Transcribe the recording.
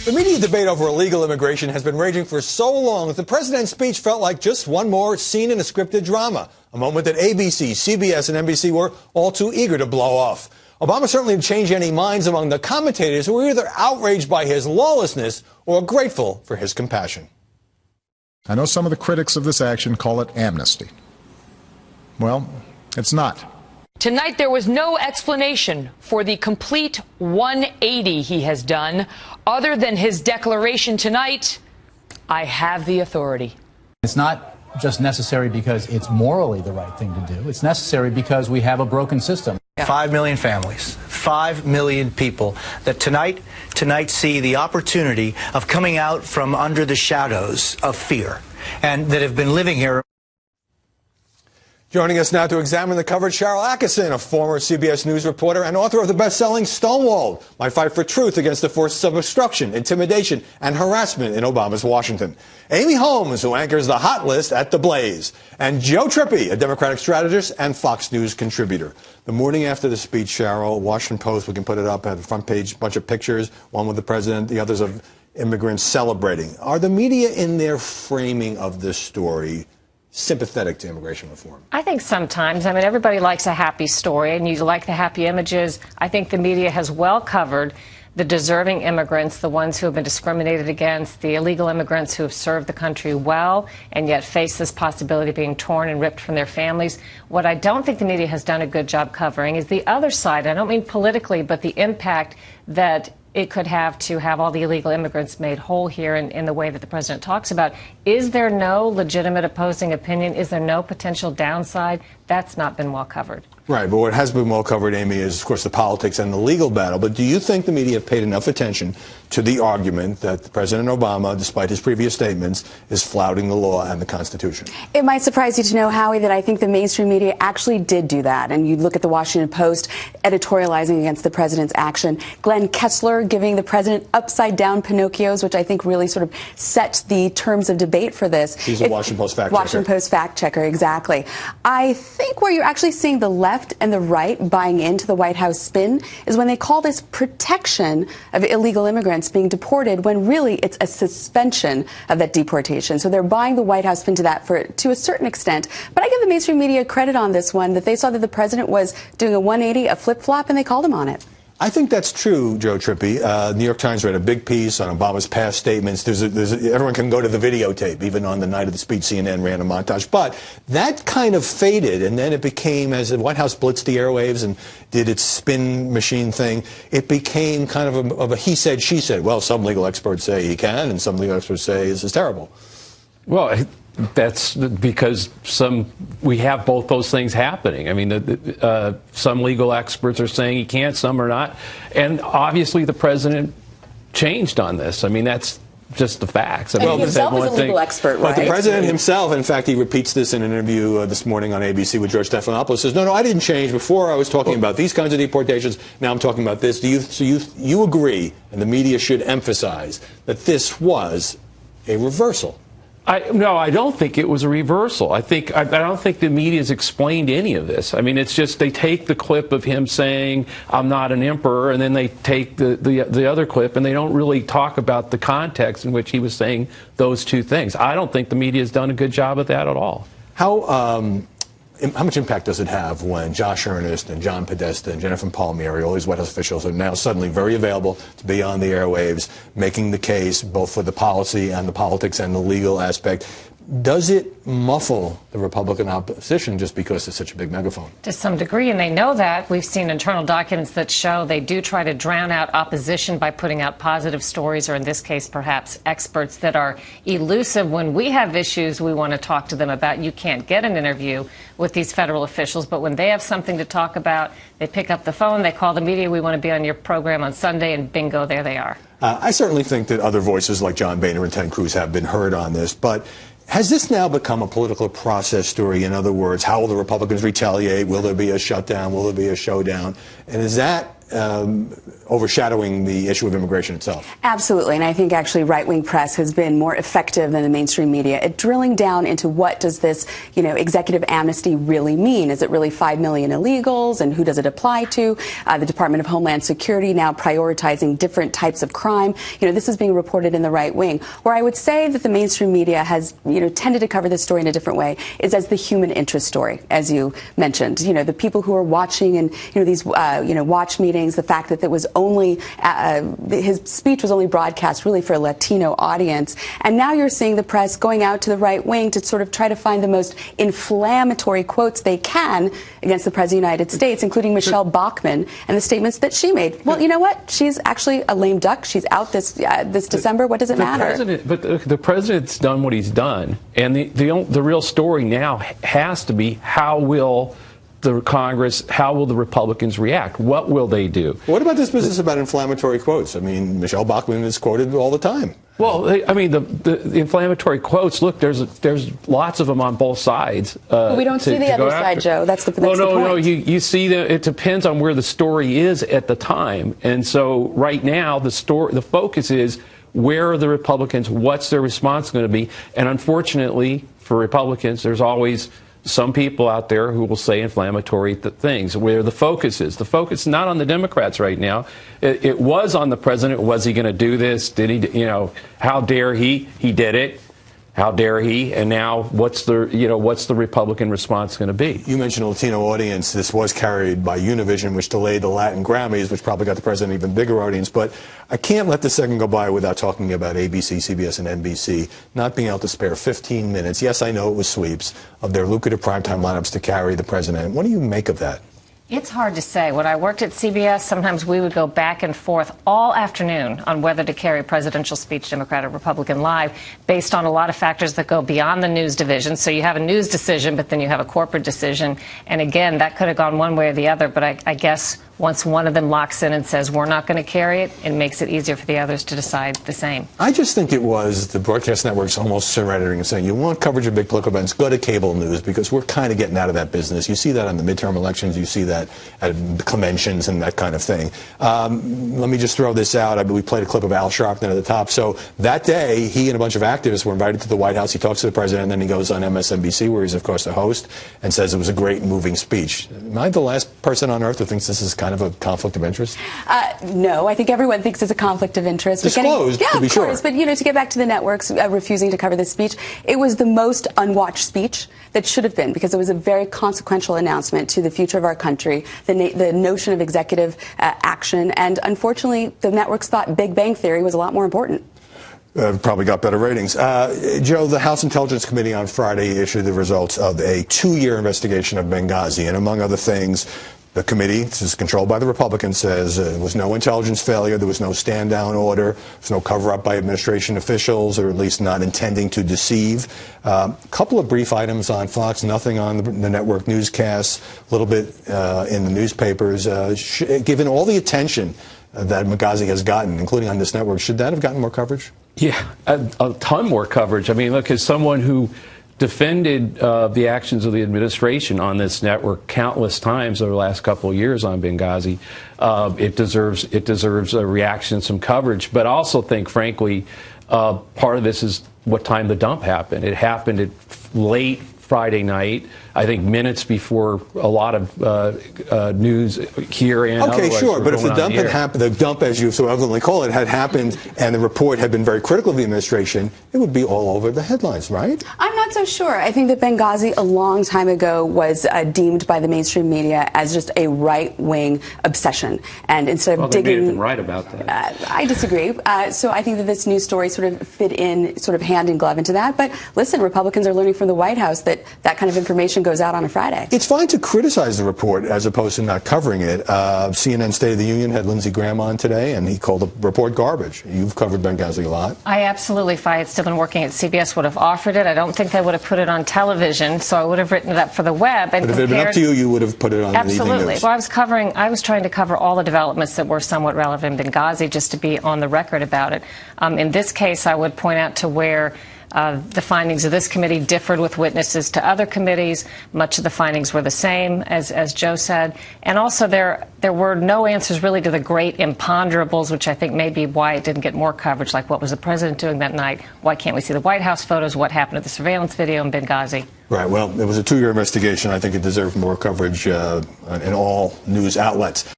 The media debate over illegal immigration has been raging for so long that the president's speech felt like just one more scene in a scripted drama, a moment that ABC, CBS, and NBC were all too eager to blow off. Obama certainly didn't change any minds among the commentators who were either outraged by his lawlessness or grateful for his compassion. I know some of the critics of this action call it amnesty. Well, it's not. Tonight, there was no explanation for the complete 180 he has done, other than his declaration tonight, I have the authority. It's not just necessary because it's morally the right thing to do. It's necessary because we have a broken system. 5 million families, 5 million people that tonight see the opportunity of coming out from under the shadows of fear and that have been living here. Joining us now to examine the coverage, Sharyl Attkisson, a former CBS News reporter and author of the best-selling Stonewalled, My Fight for Truth Against the Forces of Obstruction, Intimidation, and Harassment in Obama's Washington. Amy Holmes, who anchors the Hot List at The Blaze. And Joe Trippi, a Democratic strategist and Fox News contributor. The morning after the speech, Sharyl, Washington Post, we can put it up at the front page, a bunch of pictures, one with the president, the others of immigrants celebrating. Are the media in their framing of this story sympathetic to immigration reform? I think sometimes. I mean, everybody likes a happy story, and you like the happy images. I think the media has well covered the deserving immigrants, the ones who have been discriminated against, the illegal immigrants who have served the country well and yet face this possibility of being torn and ripped from their families. What I don't think the media has done a good job covering is the other side. I don't mean politically, but the impact that it could have to have all the illegal immigrants made whole here in the way that the president talks about. Is there no legitimate opposing opinion? Is there no potential downside? That's not been well covered. Right, but what has been well covered, Amy, is, of course, the politics and the legal battle. But do you think the media have paid enough attention to the argument that President Obama, despite his previous statements, is flouting the law and the Constitution? It might surprise you to know, Howie, that I think the mainstream media actually did do that. And you look at the Washington Post editorializing against the president's action, Glenn Kessler giving the president upside-down Pinocchios, which I think really sort of sets the terms of debate for this. He's a Washington Post fact checker. Washington Post fact checker, exactly. I think where you're actually seeing the left and the right buying into the White House spin is when they call this protection of illegal immigrants being deported, when really it's a suspension of that deportation. So they're buying the White House spin to a certain extent. But I give the mainstream media credit on this one, that they saw that the president was doing a 180, a flip-flop, and they called him on it. I think that's true, Joe Trippi. New York Times read a big piece on Obama's past statements. Everyone can go to the videotape. Even on the night of the speech, CNN ran a montage. But that kind of faded, and then it became, as the White House blitzed the airwaves and did its spin machine thing, it became kind of a he said, she said. Well, some legal experts say he can, and some legal experts say this is terrible. Well, that's because we have both those things happening. I mean, some legal experts are saying he can't, some are not. And obviously the president changed on this. I mean, that's just the facts. And he himself is a legal expert, right? But the president himself, in fact, he repeats this in an interview this morning on ABC with George Stephanopoulos, says, no, I didn't change. Before I was talking about these kinds of deportations. Now I'm talking about this. So you agree, and the media should emphasize, that this was a reversal? No, I don't think it was a reversal. I don't think the media's explained any of this. I mean, it's just they take the clip of him saying, I'm not an emperor, and then they take the other clip, and they don't really talk about the context in which he was saying those two things. I don't think the media has done a good job of that at all. How much impact does it have when Josh Earnest and John Podesta and Jennifer Palmieri, all these White House officials, are now suddenly very available to be on the airwaves, making the case both for the policy and the politics and the legal aspect? Does it muffle the Republican opposition just because it's such a big megaphone? To some degree, and they know that. We've seen internal documents that show they do try to drown out opposition by putting out positive stories, or in this case, perhaps experts that are elusive. When we have issues we want to talk to them about, you can't get an interview with these federal officials. But when they have something to talk about, they pick up the phone, they call the media, we want to be on your program on Sunday, and bingo, there they are. I certainly think that other voices like John Boehner and Ted Cruz have been heard on this, but has this now become a political process story? In other words, how will the Republicans retaliate? Will there be a shutdown? Will there be a showdown? And is that overshadowing the issue of immigration itself. Absolutely, and I think actually right-wing press has been more effective than the mainstream media at drilling down into what does this, executive amnesty really mean? Is it really 5 million illegals, and who does it apply to? The Department of Homeland Security now prioritizing different types of crime. This is being reported in the right wing. Where I would say that the mainstream media has, tended to cover this story in a different way is as the human interest story, as you mentioned. The people who are watching and, these, watch meetings, the fact that it was only, his speech was only broadcast really for a Latino audience. And now you're seeing the press going out to the right wing to sort of try to find the most inflammatory quotes they can against the President of the United States, including Michelle Bachmann and the statements that she made. Well, you know what? She's actually a lame duck. She's out this December. What does it matter? The president's done what he's done. And the real story now has to be how will the Congress, how will the Republicans react? What will they do? What about this business about inflammatory quotes? I mean, Michelle Bachmann is quoted all the time. Well, the inflammatory quotes, look, there's lots of them on both sides. But we don't see the other side, Joe. That's the point. No, you see that it depends on where the story is at the time. And so right now, the focus is where are the Republicans, what's their response going to be? And unfortunately, for Republicans, there's always some people out there who will say inflammatory things where the focus is. The focus is not on the Democrats right now. It was on the president. Was he going to do this? Did he, how dare he? He did it. How dare he? And now what's the Republican response going to be? You mentioned a Latino audience. This was carried by Univision, which delayed the Latin Grammys, which probably got the president an even bigger audience. But I can't let this second go by without talking about ABC, CBS, and NBC not being able to spare 15 minutes. Yes, I know it was sweeps of their lucrative primetime lineups to carry the president. What do you make of that? It's hard to say. When I worked at CBS, sometimes we would go back and forth all afternoon on whether to carry a presidential speech, Democrat or Republican, live, based on a lot of factors that go beyond the news division. So you have a news decision, but then you have a corporate decision. And again, that could have gone one way or the other. But I guess once one of them locks in and says we're not going to carry it, it makes it easier for the others to decide the same. I just think it was the broadcast networks almost surrendering and saying, you want coverage of big political events, go to cable news, because we're kind of getting out of that business. You see that on the midterm elections. You see that at conventions and that kind of thing. Let me just throw this out. We played a clip of Al Sharpton at the top. So that day, he and a bunch of activists were invited to the White House. He talks to the president, and then he goes on MSNBC, where he's, of course, the host, and says it was a great, moving speech. Am I the last person on earth who thinks this is kind of a conflict of interest? No, I think everyone thinks it's a conflict of interest. Disclosed, to be sure. But, to get back to the networks refusing to cover this speech, it was the most unwatched speech that should have been, because it was a very consequential announcement to the future of our country, the notion of executive action, and unfortunately, the networks thought Big Bang Theory was a lot more important. Probably got better ratings. Joe, the House Intelligence Committee on Friday issued the results of a 2-year investigation of Benghazi, and among other things, the committee, this is controlled by the Republicans, says there was no intelligence failure, there was no stand-down order, there was no cover-up by administration officials, or at least not intending to deceive. A couple of brief items on Fox, nothing on the network newscasts, a little bit in the newspapers. Given all the attention that Benghazi has gotten, including on this network, should that have gotten more coverage? Yeah, a ton more coverage. I mean, look, as someone who defended the actions of the administration on this network countless times over the last couple of years on Benghazi, it deserves a reaction, some coverage. But I also think, frankly, part of this is what time the dump happened. It happened at late Friday night, I think minutes before a lot of news here and okay, sure, but if the dump had happened, the dump, as you so eloquently call it, had happened, and the report had been very critical of the administration, it would be all over the headlines, right? I'm not so sure. I think that Benghazi a long time ago was deemed by the mainstream media as just a right-wing obsession, and instead of digging, they may have been right about that. I disagree. So I think that this news story sort of fit in, sort of hand in glove into that. But listen, Republicans are learning from the White House that that kind of information goes out on a Friday. It's fine to criticize the report as opposed to not covering it. CNN State of the Union had Lindsey Graham on today, and he called the report garbage. You've covered Benghazi a lot. I absolutely, if I had still been working at CBS, would have offered it. I don't think they would have put it on television, so I would have written it up for the web. And but if it had been up to you, you would have put it on the evening news. Well, I was trying to cover all the developments that were somewhat relevant in Benghazi, just to be on the record about it. In this case, I would point out to where The findings of this committee differed with witnesses to other committees. Much of the findings were the same, as Joe said. And also there were no answers really to the great imponderables, which I think may be why it didn't get more coverage, like what was the president doing that night? Why can't we see the White House photos? What happened to the surveillance video in Benghazi? Right. Well, it was a 2-year investigation. I think it deserved more coverage in all news outlets.